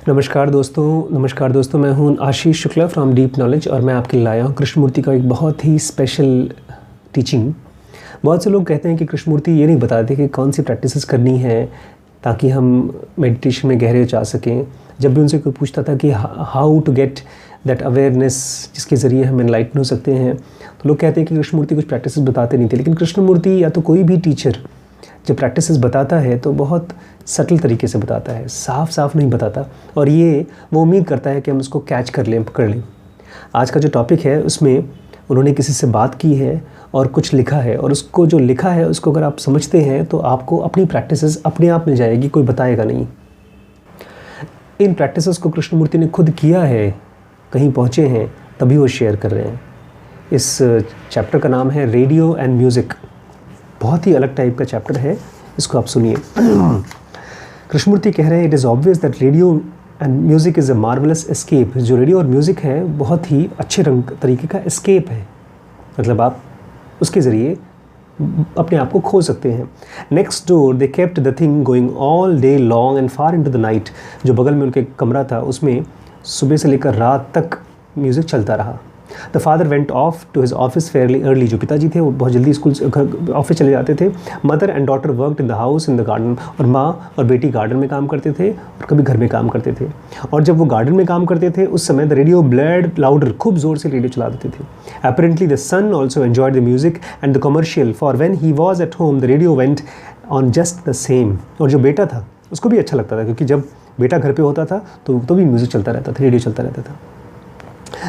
नमस्कार दोस्तों, मैं हूं Ashish Shukla from deep knowledge और मैं आपके लिए लाया हूं कृष्णमूर्ति का एक बहुत ही स्पेशल टीचिंग। बहुत से लोग कहते हैं कि कृष्णमूर्ति ये नहीं बताते कि कौन सी प्रैक्टिसेस करनी है ताकि हम मेडिटेशन में गहरे जा सकें। जब भी उनसे कोई पूछता था कि how to get that awareness जिसके ज़रिए हम एनलाइटन हो सकते हैं, तो लोग कहते हैं कि कृष्णमूर्ति कुछ प्रैक्टिसेस बताते नहीं थे। लेकिन कृष्णमूर्ति या तो कोई भी टीचर जब प्रैक्टिसेस बताता है तो बहुत सटल तरीके से बताता है, साफ नहीं बताता, और ये वो उम्मीद करता है कि हम उसको कैच कर लें, पकड़ लें। आज का जो टॉपिक है उसमें उन्होंने किसी से बात की है और कुछ लिखा है, और उसको जो लिखा है उसको अगर आप समझते हैं तो आपको अपनी प्रैक्टिसेस अपने आप मिल जाएगी, कोई बताएगा नहीं। इन प्रैक्टिसेस को कृष्णमूर्ति ने खुद किया है, कहीं पहुँचे हैं तभी वो शेयर कर रहे हैं। इस चैप्टर का नाम है रेडियो एंड म्यूज़िक। बहुत ही अलग टाइप का चैप्टर है, इसको आप सुनिए। कृष्णमूर्ति कह रहे हैं, it is obvious that radio and music is a marvellous escape. जो रेडियो और म्यूज़िक है बहुत ही अच्छे तरीके का एस्केप है, मतलब आप उसके ज़रिए अपने आप को खो सकते हैं। Next door they kept the thing going all day long and far into the night. जो बगल में उनके कमरा था उसमें सुबह से लेकर रात तक म्यूज़िक चलता रहा। The father went off to his office fairly early. जो पिताजी थे वो बहुत जल्दी ऑफिस चले जाते थे। Mother and daughter worked in the house in the garden. और माँ और बेटी गार्डन में काम करते थे और कभी घर में काम करते थे। और जब वो गार्डन में काम करते थे उस समय द रेडियो ब्लेड लाउडर, खूब ज़ोर से रेडियो चला देते थे। Apparently the son also enjoyed the music and the commercial, for when he was at home the radio went on just the same. और जो बेटा था उसको भी अच्छा लगता था, क्योंकि जब बेटा घर पर होता था तो भी म्यूज़िक चलता रहता था, रेडियो चलता रहता था।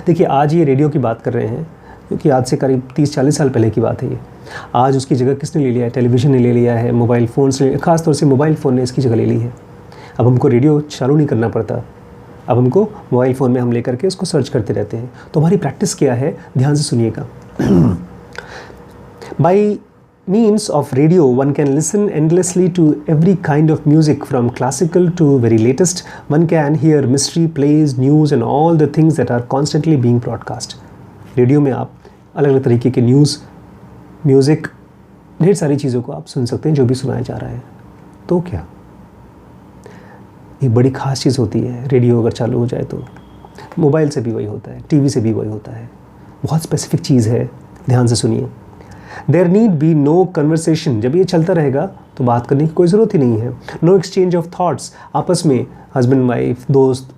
देखिए, आज ये रेडियो की बात कर रहे हैं क्योंकि आज से करीब 30-40 साल पहले की बात है ये। आज उसकी जगह किसने ले लिया है? टेलीविज़न ने ले लिया है, मोबाइल फ़ोन से, ख़ास तौर से मोबाइल फ़ोन ने इसकी जगह ले ली है। अब हमको रेडियो चालू नहीं करना पड़ता, अब हमको मोबाइल फ़ोन में हम ले करके उसको सर्च करते रहते हैं। तो हमारी प्रैक्टिस क्या है, ध्यान से सुनिएगा। By means of radio one can listen endlessly to every kind of music, from classical to very latest. One can hear mystery plays, news and all the things that are constantly being broadcast. Radio में आप अलग अलग तरीके के news, music, ढेर सारी चीज़ों को आप सुन सकते हैं जो भी सुनाया जा रहा है। तो क्या एक बड़ी ख़ास चीज़ होती है, रेडियो अगर चालू हो जाए तो मोबाइल से भी वही होता है, टीवी से भी वही होता है। बहुत स्पेसिफिक चीज़ है, ध्यान से सुनिए। There need be no conversation. जब ये चलता रहेगा तो बात करने की कोई ज़रूरत ही नहीं है। नो एक्सचेंज ऑफ थाट्स, आपस में हस्बैंड वाइफ, दोस्त,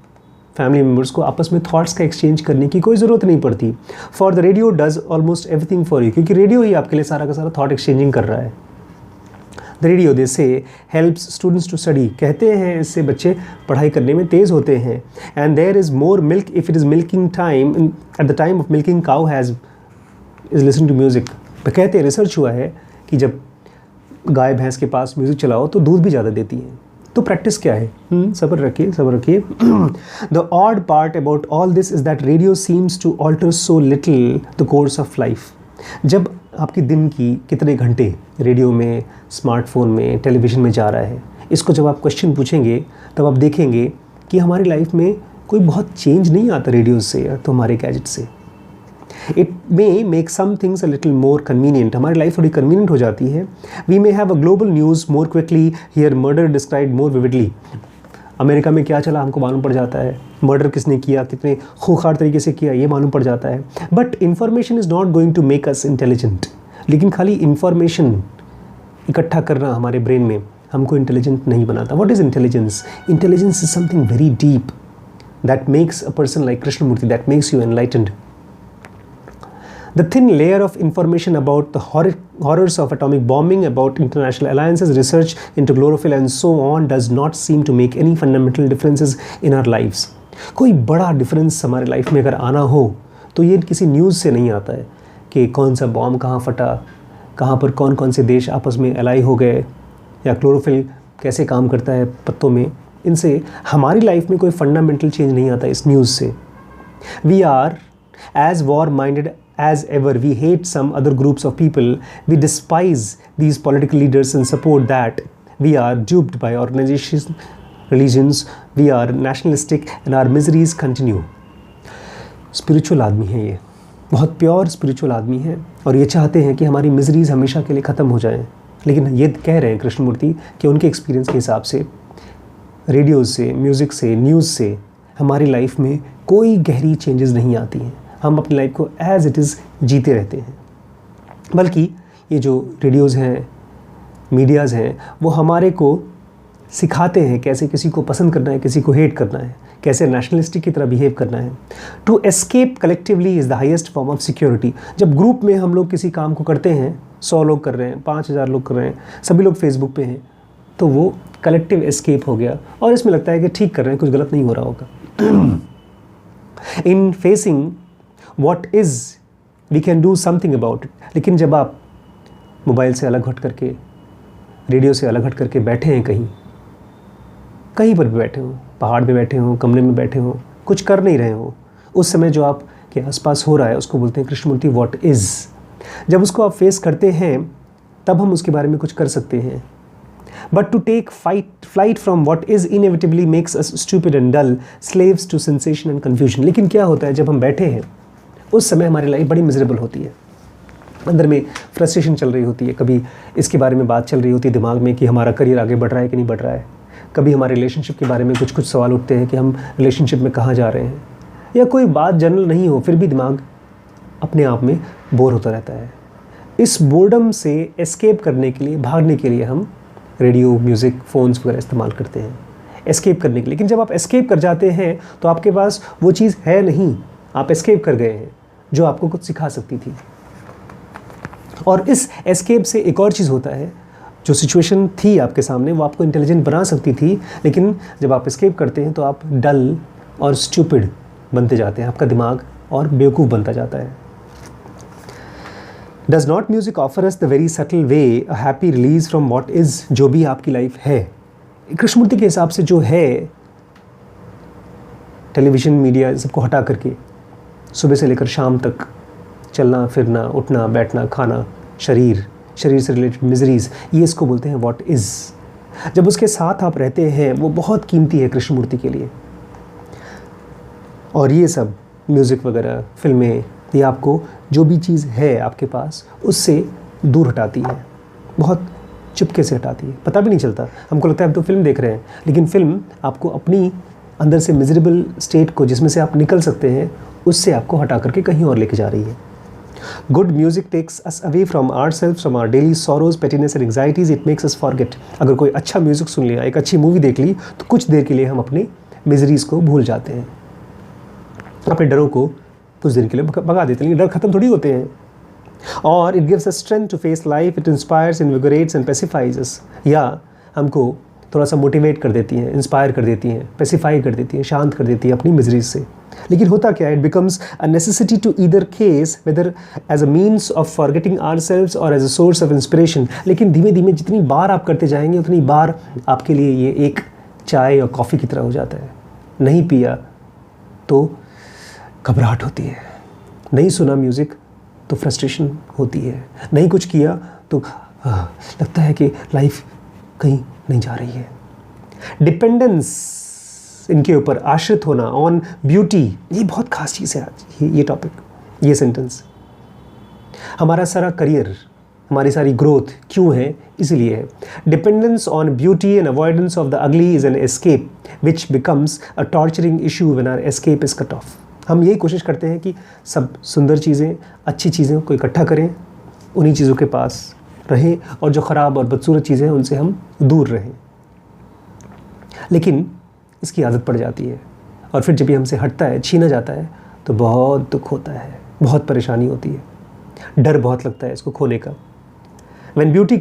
फैमिली मेम्बर्स को आपस में थाट्स का एक्सचेंज करने की कोई ज़रूरत नहीं पड़ती। For the radio does almost everything for you, क्योंकि रेडियो ही आपके लिए सारा का सारा थाट एक्सचेंजिंग कर रहा है। द रेडियो दे से हेल्प्स स्टूडेंट्स टू स्टडी। कहते हैं इससे बच्चे पढ़ाई करने में तेज़ होते हैं। And there is more milk if it is milking time, at the time of milking cow has is listen to music. कहते हैं, रिसर्च हुआ है कि जब गाय भैंस के पास म्यूज़िक चलाओ तो दूध भी ज़्यादा देती है। तो प्रैक्टिस क्या है? सब्र रखिए। The odd part about all this is that radio seems to alter so little the course of life. जब आपकी दिन की कितने घंटे रेडियो में, स्मार्टफोन में, टेलीविज़न में जा रहा है, इसको जब आप क्वेश्चन पूछेंगे तब आप देखेंगे कि हमारी लाइफ में कोई बहुत चेंज नहीं आता रेडियो से या तो हमारे गैजेट से। It may make some things a little more convenient. हमारी लाइफ थोड़ी कन्वीनियंट हो जाती है। We may have a global news more quickly, here murder describe more vividly. America में क्या चला हमको मालूम पड़ जाता है, मर्डर किसने किया, कितने खूंखार तरीके से किया, ये मालूम पड़ जाता है। But information is not going to make us intelligent. लेकिन खाली इन्फॉर्मेशन इकट्ठा करना हमारे ब्रेन में हमको इंटेलिजेंट नहीं बनाता। What is intelligence? Intelligence is something very deep that makes a person like Krishnamurti, that makes you enlightened. The thin layer of information about the horrors of atomic bombing, about international alliances, research into chlorophyll and so on does not seem to make any fundamental differences in our lives. कोई बड़ा difference हमारे life में अगर आना हो तो ये किसी न्यूज़ से नहीं आता है कि कौन सा बॉम्ब कहाँ फटा, कहाँ पर कौन कौन से देश आपस में एलाई हो गए, या क्लोरोफिल कैसे काम करता है पत्तों में। इनसे हमारी लाइफ में कोई फंडामेंटल चेंज नहीं आता इस न्यूज़ से। We are as war-minded as ever. We hate some other groups of people. We despise these political leaders and support that. We are duped by organizations, religions. We are nationalistic and our miseries continue. Spiritual आदमी है ये, बहुत pure spiritual आदमी है, और ये चाहते हैं कि हमारी मिजरीज हमेशा के लिए ख़त्म हो जाएं। लेकिन ये कह रहे हैं कृष्णमूर्ति कि उनके एक्सपीरियंस के हिसाब से रेडियो से, म्यूज़िक से, न्यूज़ से हमारी लाइफ में कोई गहरी चेंजेस नहीं आती हैं। हम अपनी लाइफ को एज़ इट इज़ जीते रहते हैं। बल्कि ये जो रेडियोज़ हैं, मीडियाज़ हैं, वो हमारे को सिखाते हैं कैसे किसी को पसंद करना है, किसी को हेट करना है, कैसे नेशनलिस्टिक की तरह बिहेव करना है। To escape collectively is the highest form of security. जब ग्रुप में हम लोग किसी काम को करते हैं, 100 लोग कर रहे हैं, 5000 लोग कर रहे हैं, सभी लोग फेसबुक पे हैं, तो वो कलेक्टिव एस्केप हो गया और इसमें लगता है कि ठीक कर रहे हैं, कुछ गलत नहीं हो रहा होगा। In facing what is we can do something about it. लेकिन जब आप मोबाइल से अलग हट करके, रेडियो से अलग हट करके बैठे हैं कहीं पर भी बैठे हो, पहाड़ पे बैठे हो, कमरे में बैठे हो, कुछ कर नहीं रहे हो, उस समय जो आपके आसपास हो रहा है उसको बोलते हैं कृष्णमूर्ति व्हाट इज़। जब उसको आप फेस करते हैं तब हम उसके बारे में कुछ कर सकते हैं। But to take flight from what is inevitably makes us stupid and dull, slaves to sensation and confusion. लेकिन क्या होता है जब हम बैठे हैं उस समय हमारी लाइफ बड़ी मिजरेबल होती है। अंदर में फ्रस्ट्रेशन चल रही होती है, कभी इसके बारे में बात चल रही होती है दिमाग में कि हमारा करियर आगे बढ़ रहा है कि नहीं बढ़ रहा है, कभी हमारे रिलेशनशिप के बारे में कुछ सवाल उठते हैं कि हम रिलेशनशिप में कहाँ जा रहे हैं, या कोई बात जनरल नहीं हो फिर भी दिमाग अपने आप में बोर होता रहता है। इस बोर्डम से एस्केप करने के लिए, भागने के लिए हम रेडियो, म्यूज़िक, फ़ोन्स वगैरह इस्तेमाल करते हैं एस्केप करने के लिए। लेकिन जब आप एस्केप कर जाते हैं तो आपके पास वो चीज़ है नहीं, आप एस्केप कर गए हैं जो आपको कुछ सिखा सकती थी। और इस एस्केप से एक और चीज़ होता है, जो सिचुएशन थी आपके सामने वो आपको इंटेलिजेंट बना सकती थी, लेकिन जब आप एस्केप करते हैं तो आप डल और स्टूपिड बनते जाते हैं, आपका दिमाग और बेवकूफ़ बनता जाता है। Does not music offer us the very subtle way a happy release from what is. जो भी आपकी लाइफ है कृष्णमूर्ति के हिसाब से जो है, टेलीविज़न, मीडिया, सबको हटा करके सुबह से लेकर शाम तक चलना फिरना, उठना बैठना, खाना, शरीर से रिलेटेड मिजरीज़, ये इसको बोलते हैं व्हाट इज़। जब उसके साथ आप रहते हैं वो बहुत कीमती है कृष्णमूर्ति के लिए। और ये सब म्यूज़िक वगैरह, फिल्में, ये आपको जो भी चीज़ है आपके पास उससे दूर हटाती है, बहुत चुपके से हटाती है, पता भी नहीं चलता। हमको लगता है हम तो फिल्म देख रहे हैं, लेकिन फिल्म आपको अपनी अंदर से मिजरेबल स्टेट को, जिसमें से आप निकल सकते हैं, उससे आपको हटा करके कहीं और लेके जा रही है। Good music takes us away from ourselves, from our daily sorrows, pettiness and anxieties. It makes us forget. अगर कोई अच्छा म्यूज़िक सुन लिया, एक अच्छी मूवी देख ली, तो कुछ देर के लिए हम अपने मिजरीज़ को भूल जाते हैं, अपने डरों को कुछ देर के लिए भगा देते हैं। लेकिन डर खत्म थोड़ी होते हैं। और it gives us strength to face life. It inspires, invigorates and pacifies us. या हमको थोड़ा सा मोटिवेट कर देती हैं, इंस्पायर कर देती हैं, पेसिफाई कर देती हैं, शांत कर देती हैं अपनी मिजरीज से। लेकिन होता क्या है, it becomes a necessity to either case, whether as a means of forgetting ourselves और as a source of inspiration. लेकिन धीमे धीमे जितनी बार आप करते जाएंगे उतनी बार आपके लिए ये एक चाय और कॉफ़ी की तरह हो जाता है। नहीं पिया तो घबराहट होती है, नहीं सुना म्यूज़िक तो फ्रस्ट्रेशन होती है, नहीं कुछ किया तो लगता है कि लाइफ कहीं नहीं जा रही है। डिपेंडेंस, इनके ऊपर आश्रित होना, ऑन ब्यूटी, ये बहुत खास चीज़ है आज ये टॉपिक, ये सेंटेंस। हमारा सारा करियर, हमारी सारी ग्रोथ क्यों है, इसीलिए है। Dependence on beauty and avoidance of the ugly is an escape which becomes a torturing issue when our escape is cut off. हम यही कोशिश करते हैं कि सब सुंदर चीज़ें, अच्छी चीज़ें को इकट्ठा करें, उन्हीं चीज़ों के पास रहें, और जो ख़राब और बदसूरत चीज़ें हैं उनसे हम दूर रहें। लेकिन इसकी आदत पड़ जाती है, और फिर जब ये हमसे हटता है, छीना जाता है, तो बहुत दुख होता है, बहुत परेशानी होती है, डर बहुत लगता है इसको खोने का। When beauty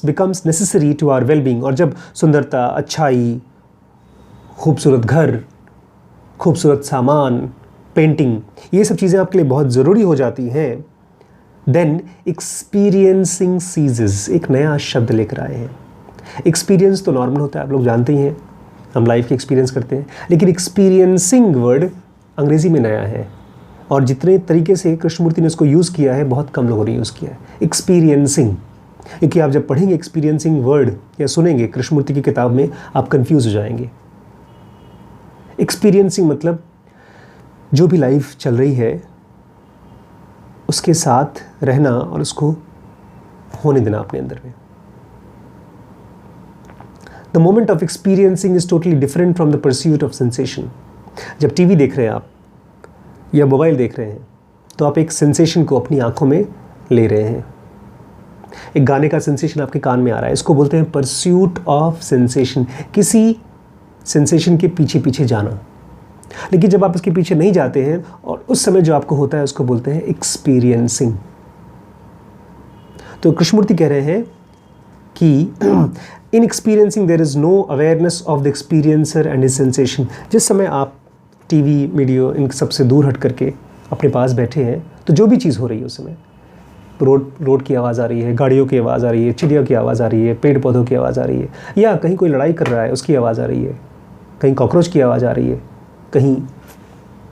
becomes necessary to our well-being, और जब सुंदरता, अच्छाई, खूबसूरत घर, खूबसूरत सामान, पेंटिंग, ये सब चीज़ें आपके लिए बहुत ज़रूरी हो जाती हैं, देन एक्सपीरियंसिंग सीजेस, एक नया शब्द लेकर आए हैं। एक्सपीरियंस तो नॉर्मल होता है, आप लोग जानते ही हैं, हम लाइफ की एक्सपीरियंस करते हैं, लेकिन एक्सपीरियंसिंग वर्ड अंग्रेज़ी में नया है, और जितने तरीके से कृष्णमूर्ति ने इसको यूज़ किया है बहुत कम लोगों ने यूज़ किया है, एक्सपीरियंसिंग। क्योंकि आप जब पढ़ेंगे एक्सपीरियंसिंग वर्ड या सुनेंगे कृष्णमूर्ति की किताब में, आप कंफ्यूज हो जाएंगे। एक्सपीरियंसिंग मतलब जो भी लाइफ चल रही है उसके साथ रहना और उसको होने देना अपने अंदर में। The moment of experiencing is totally different from the pursuit of sensation. जब टीवी देख रहे हैं आप या मोबाइल देख रहे हैं तो आप एक सेंसेशन को अपनी आंखों में ले रहे हैं। एक गाने का सेंसेशन आपके कान में आ रहा है, इसको बोलते हैं परस्यूट ऑफ सेंसेशन, किसी सेंसेशन के पीछे पीछे जाना। लेकिन जब आप उसके पीछे नहीं जाते हैं और उस समय जो आपको होता है उसको बोलते हैं एक्सपीरियंसिंग। तो कृष्णमूर्ति कह रहे हैं कि in experiencing there is no awareness of the experiencer and his sensation. जिस समय आप टीवी वीडियो इन सबसे दूर हट करके अपने पास बैठे हैं तो जो भी चीज़ हो रही है उस समय, रोड की आवाज़ आ रही है, गाड़ियों की आवाज़ आ रही है, चिड़िया की आवाज़ आ रही है, पेड़ पौधों की आवाज़ आ रही है, या कहीं कोई लड़ाई कर रहा है उसकी आवाज़ आ रही है, कहीं कॉकरोच की आवाज़ आ रही है, कहीं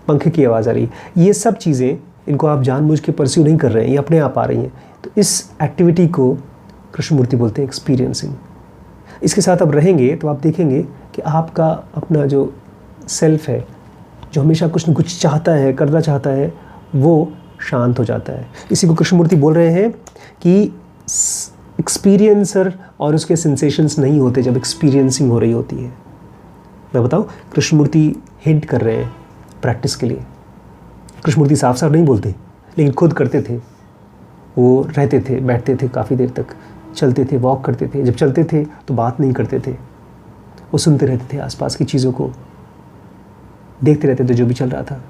पंखे की आवाज़ आ रही है, ये सब चीज़ें इनको आप जानबूझ के परस्यू नहीं कर रहे हैं, ये अपने आप आ रही हैं। तो इस एक्टिविटी को कृष्णमूर्ति बोलते हैं एक्सपीरियंसिंग। इसके साथ आप रहेंगे तो आप देखेंगे कि आपका अपना जो सेल्फ है, जो हमेशा कुछ न कुछ चाहता है, करना चाहता है, वो शांत हो जाता है। इसी को कृष्णमूर्ति बोल रहे हैं कि एक्सपीरियंसर और उसके सेंसेशंस नहीं होते जब एक्सपीरियंसिंग हो रही होती है। मैं बताऊं, कृष्णमूर्ति हिंट कर रहे हैं प्रैक्टिस के लिए। कृष्णमूर्ति साफ साफ नहीं बोलते लेकिन खुद करते थे। वो रहते थे, बैठते थे काफ़ी देर तक, चलते थे, वॉक करते थे। जब चलते थे तो बात नहीं करते थे, वो सुनते रहते थे आसपास की चीज़ों को, देखते रहते थे जो भी चल रहा था।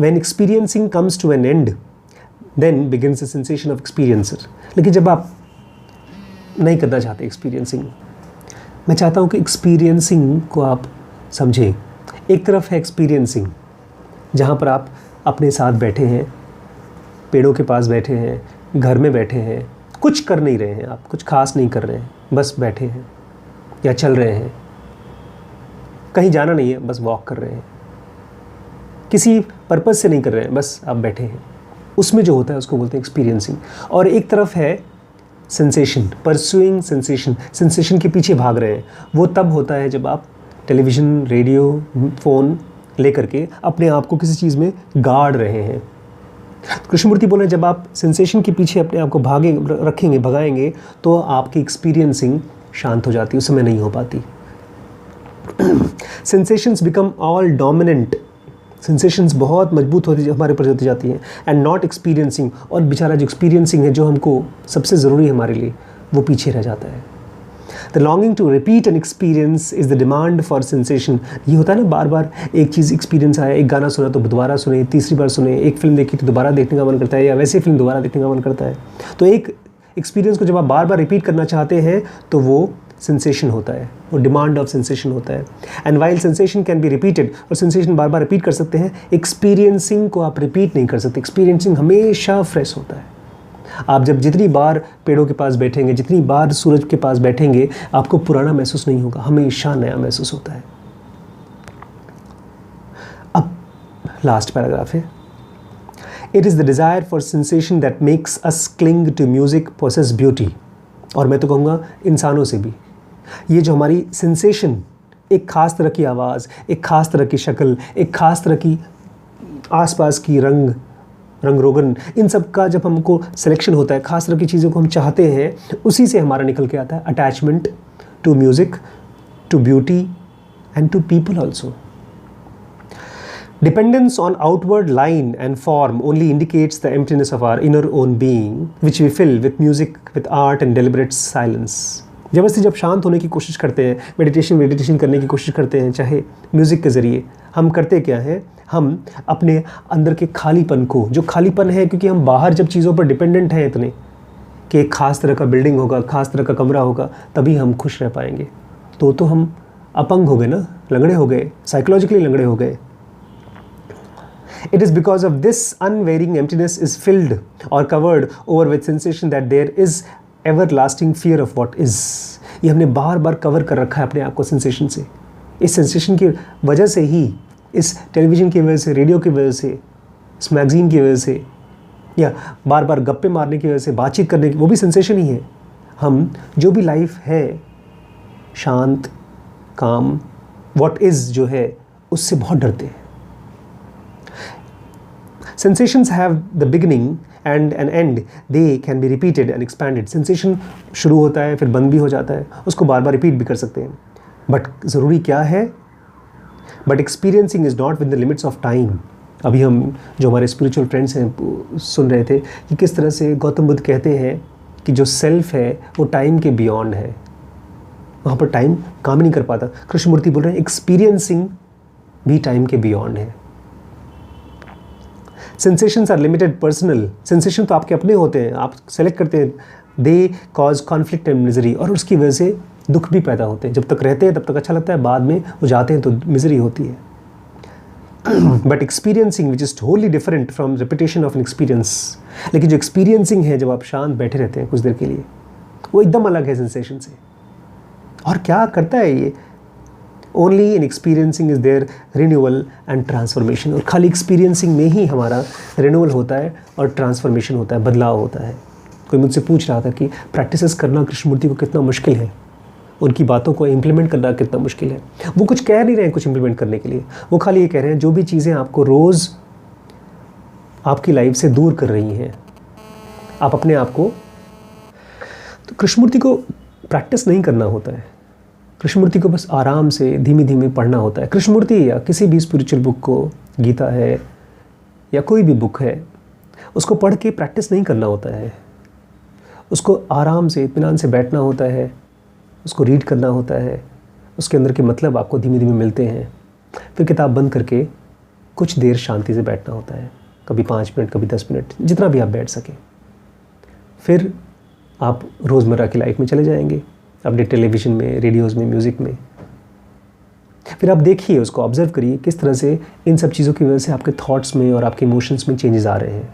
When experiencing comes to an end, then begins the sensation of experiencer. लेकिन जब आप नहीं करना चाहते एक्सपीरियंसिंग, मैं चाहता हूँ कि एक्सपीरियंसिंग को आप समझें। एक तरफ है एक्सपीरियंसिंग जहाँ पर आप अपने साथ बैठे हैं, पेड़ों के पास बैठे हैं, घर में बैठे हैं, कुछ कर नहीं रहे हैं, आप कुछ खास नहीं कर रहे हैं, बस बैठे हैं या चल रहे हैं, कहीं जाना नहीं है, बस वॉक कर रहे हैं, किसी पर्पस से नहीं कर रहे हैं, बस आप बैठे हैं। उसमें जो होता है उसको बोलते हैं एक्सपीरियंसिंग। और एक तरफ है सेंसेशन, परस्यूइंग सेंसेशन, सेंसेशन के पीछे भाग रहे हैं। वो तब होता है जब आप टेलीविज़न, रेडियो, फ़ोन लेकर के अपने आप को किसी चीज़ में गाड़ रहे हैं। कृष्णमूर्ति बोल रहे हैं जब आप सेंसेशन के पीछे अपने आप को रखेंगे, भगाएंगे, तो आपकी एक्सपीरियंसिंग शांत हो जाती है, उस समय नहीं हो पाती। Sensations become all dominant, sensations बहुत मजबूत होती हमारे ऊपर होती जाती हैं, एंड नॉट एक्सपीरियंसिंग, और बेचारा जो एक्सपीरियंसिंग है, जो हमको सबसे ज़रूरी है हमारे लिए, वो पीछे रह जाता है। The longing to repeat an experience is the demand for sensation. ये होता है ना, बार बार एक चीज़ एक्सपीरियंस आया, एक गाना सुना तो दोबारा सुने, तीसरी बार सुने, एक फिल्म देखी तो दोबारा देखने का मन करता है, या वैसे फिल्म दोबारा देखने का मन करता है। तो एक एक्सपीरियंस को जब आप बार बार रिपीट करना चाहते हैं तो वो सेंसेशन होता है, वो डिमांड ऑफ सेंसेशन होता है। And while sensation can be repeated, और सेंसेशन बार बार रिपीट कर सकते हैं, एक्सपीरियंसिंग को आप रिपीट नहीं कर सकते। एक्सपीरियंसिंग हमेशा फ्रेश होता है। आप जब जितनी बार पेड़ों के पास बैठेंगे, जितनी बार सूरज के पास बैठेंगे, आपको पुराना महसूस नहीं होगा, हमेशा नया महसूस होता है। अब लास्ट पैराग्राफ है, it is the desire for sensation that makes us cling to music possess beauty. और मैं तो कहूँगा इंसानों से भी, ये जो हमारी सेंसेशन, एक ख़ास तरह की आवाज़, एक ख़ास तरह की शक्ल, एक ख़ास तरह की आसपास की रंग रोगन, इन सब का जब हमको सिलेक्शन होता है, ख़ास तरह की चीज़ों को हम चाहते हैं, उसी से हमारा निकल के आता है attachment to music, to beauty and to people also. Dependence on outward line and form only indicates the emptiness of our inner own being, which we fill with music, with art and deliberate silence. जब शांत होने की कोशिश करते हैं, meditation करने की कोशिश करते हैं, चाहे म्यूज़िक के ज़रिए, हम करते क्या हैं, हम अपने अंदर के खालीपन को, जो खालीपन है क्योंकि हम बाहर जब चीज़ों पर डिपेंडेंट हैं इतने कि एक ख़ास तरह का बिल्डिंग होगा, ख़ास तरह का कमरा होगा, तभी हम खुश रह पाएंगे। तो हम अपंग हो गए ना, लंगड़े हो गए, साइकोलॉजिकली लंगड़े हो गए। It is because of this unvarying emptiness is filled or covered over with sensation that there is everlasting fear of what is. ये हमने बार बार कवर कर रखा है अपने आप को सेंसेशन से। इस सेंसेशन की वजह से ही, इस टेलीविज़न की वजह से, रेडियो की वजह से, इस मैगज़ीन की वजह से, या बार बार गप्पे मारने की वजह से, बातचीत करने की, वो भी सेंसेशन ही है। हम जो भी लाइफ है शांत, काम, व्हाट इज़ जो है, उससे बहुत डरते हैं। Sensations have the beginning and an end they can be repeated and expanded. Sensation शुरू होता है फिर बंद भी हो जाता है, उसको बार बार रिपीट भी कर सकते हैं। बट ज़रूरी क्या है, but experiencing is not with the limits of time. अभी हम जो हमारे स्पिरिचुअल फ्रेंड्स हैं सुन रहे थे कि किस तरह से गौतम बुद्ध कहते हैं कि जो सेल्फ है वो टाइम के बियॉन्ड है, वहाँ पर टाइम काम ही नहीं कर पाता। कृष्णमूर्ति बोल रहे हैं एक्सपीरियंसिंग भी टाइम के बियॉन्ड है। Sensations are limited personal. Sensation तो आपके अपने होते हैं, आप सेलेक्ट करते हैं। They cause conflict and misery, और उसकी वजह से दुख भी पैदा होते हैं। जब तक रहते हैं तब तक अच्छा लगता है, बाद में वो जाते हैं तो मिजरी होती है। But experiencing which is Holi different from repetition of an experience. लेकिन जो एक्सपीरियंसिंग है, जब आप शांत बैठे रहते हैं कुछ देर के लिए, वो एकदम अलग है सेंसेशन से। और क्या करता है ये? Only in experiencing is there renewal and transformation. और खाली एक्सपीरियंसिंग में ही हमारा रिन्यूअल होता है और ट्रांसफॉर्मेशन होता है, बदलाव होता है। कोई मुझसे पूछ रहा था कि प्रैक्टिसेस करना कृष्णमूर्ति को कितना मुश्किल है, उनकी बातों को इम्प्लीमेंट करना कितना मुश्किल है। वो कुछ कह नहीं रहे हैं कुछ इम्प्लीमेंट करने के लिए, वो खाली ये कह रहे हैं जो भी चीज़ें आपको रोज़ आपकी लाइफ से दूर कर रही हैं, आप अपने आप को, तो कृष्णमूर्ति को प्रैक्टिस नहीं करना होता है। कृष्णमूर्ति को बस आराम से धीमे धीमे पढ़ना होता है। कृष्णमूर्ति या किसी भी स्पिरिचुअल बुक को, गीता है या कोई भी बुक है, उसको पढ़ के प्रैक्टिस नहीं करना होता है। उसको आराम से इत्मीनान से बैठना होता है, उसको रीड करना होता है, उसके अंदर के मतलब आपको धीमे धीमे मिलते हैं। फिर किताब बंद करके कुछ देर शांति से बैठना होता है, कभी 5 मिनट, कभी 10 मिनट, जितना भी आप बैठ सकें। फिर आप रोज़मर्रा की लाइफ में चले जाएंगे, अपने टेलीविज़न में, रेडियोज़ में, म्यूज़िक में। फिर आप देखिए, उसको ऑब्ज़र्व करिए किस तरह से इन सब चीज़ों की वजह से आपके थॉट्स में और आपके इमोशंस में चेंजेस आ रहे हैं,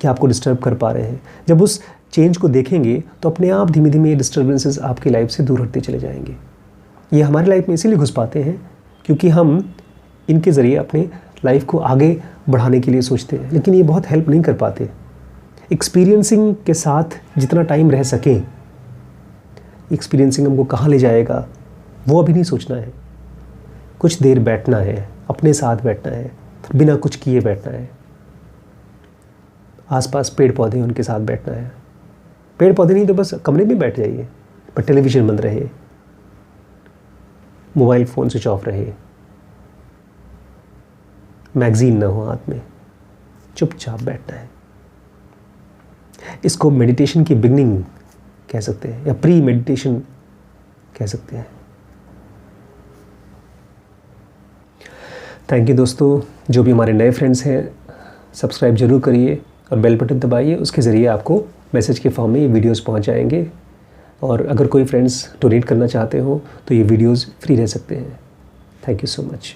क्या आपको डिस्टर्ब कर पा रहे हैं। जब उस चेंज को देखेंगे तो अपने आप धीमे धीमे ये डिस्टर्बेंसेस आपकी लाइफ से दूर हटते चले जाएंगे। ये हमारी लाइफ में इसीलिए घुस पाते हैं क्योंकि हम इनके ज़रिए अपने लाइफ को आगे बढ़ाने के लिए सोचते हैं, लेकिन ये बहुत हेल्प नहीं कर पाते। एक्सपीरियंसिंग के साथ जितना टाइम रह सकें, एक्सपीरियंसिंग हमको कहाँ ले जाएगा वो अभी नहीं सोचना है। कुछ देर बैठना है, अपने साथ बैठना है, बिना कुछ किए बैठना है। आसपास पेड़ पौधे, उनके साथ बैठना है। पेड़ पौधे नहीं तो बस कमरे में बैठ जाइए, पर टेलीविज़न बंद रहे, मोबाइल फ़ोन स्विच ऑफ रहे, मैगज़ीन ना हो हाथ में, चुपचाप बैठना है। इसको मेडिटेशन की बिगनिंग कह सकते हैं या प्री मेडिटेशन कह सकते हैं। थैंक यू दोस्तों। जो भी हमारे नए फ्रेंड्स हैं, सब्सक्राइब जरूर करिए और बेल बटन दबाइए, उसके ज़रिए आपको मैसेज के फॉर्म में ये वीडियोस पहुंच जाएंगे। और अगर कोई फ्रेंड्स डोनेट करना चाहते हो तो ये वीडियोस फ्री रह सकते हैं। Thank you so much.